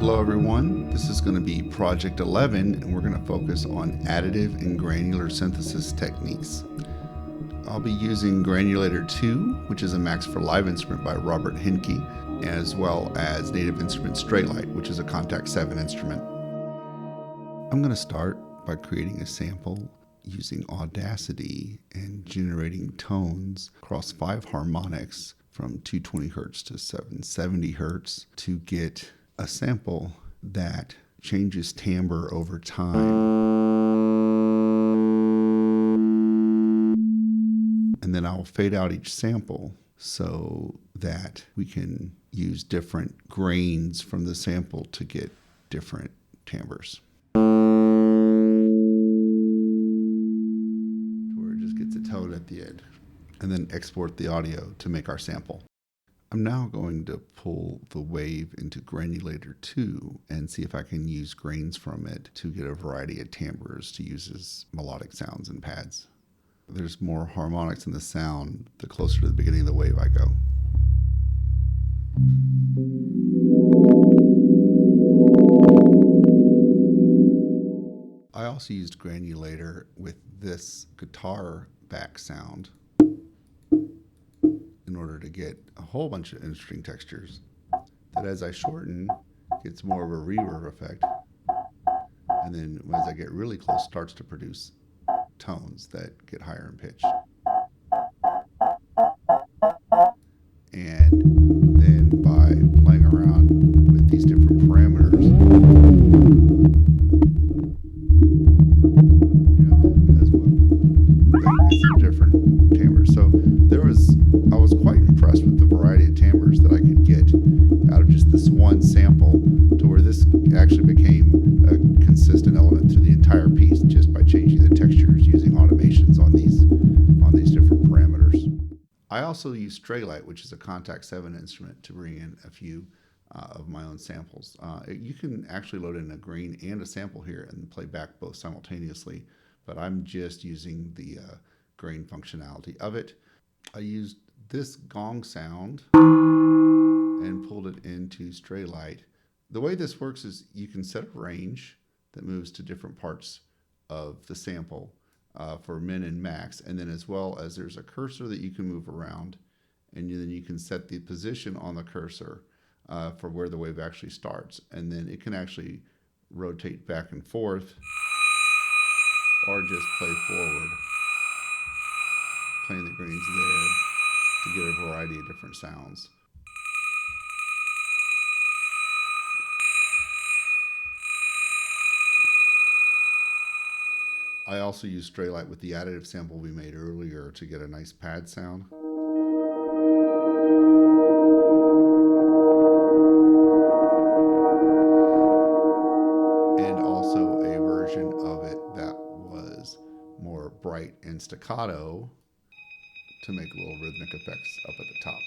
Hello everyone, this is going to be Project 11 and we're going to focus on additive and granular synthesis techniques. I'll be using Granulator II, which is a Max for Live instrument by Robert Henke, as well as native instrument Straylight, which is a Contact 7 instrument. I'm going to start by creating a sample using Audacity and generating tones across 5 harmonics from 220 Hz to 770 Hz to get a sample that changes timbre over time. And then I'll fade out each sample so that we can use different grains from the sample to get different timbres. Where it just gets a tone at the end. And then export the audio to make our sample. I'm now going to pull the wave into Granulator 2 and see if I can use grains from it to get a variety of timbres to use as melodic sounds and pads. There's more harmonics in the sound the closer to the beginning of the wave I go. I also used Granulator with this guitar back sound in order to get a whole bunch of interesting textures that, as I shorten, gets more of a reverb effect, and then as I get really close, starts to produce tones that get higher in pitch. And then by playing around with these different parameters, as well, that gets some different timbres. So I was quite impressed with the variety of timbres that I could get out of just this one sample, to where this actually became a consistent element through the entire piece just by changing the textures using automations on these different parameters. I also use Straylight, which is a Contact 7 instrument, to bring in a few of my own samples. You can actually load in a grain and a sample here and play back both simultaneously, but I'm just using the grain functionality of it. I used this gong sound and pulled it into Straylight. The way this works is you can set a range that moves to different parts of the sample for min and max, and then as well as there's a cursor that you can move around, and then you can set the position on the cursor for where the wave actually starts, and then it can actually rotate back and forth or just play forward, playing the grains there to get a variety of different sounds. I also used Straylight with the additive sample we made earlier to get a nice pad sound. And also a version of it that was more bright and staccato to make little rhythmic effects up at the top.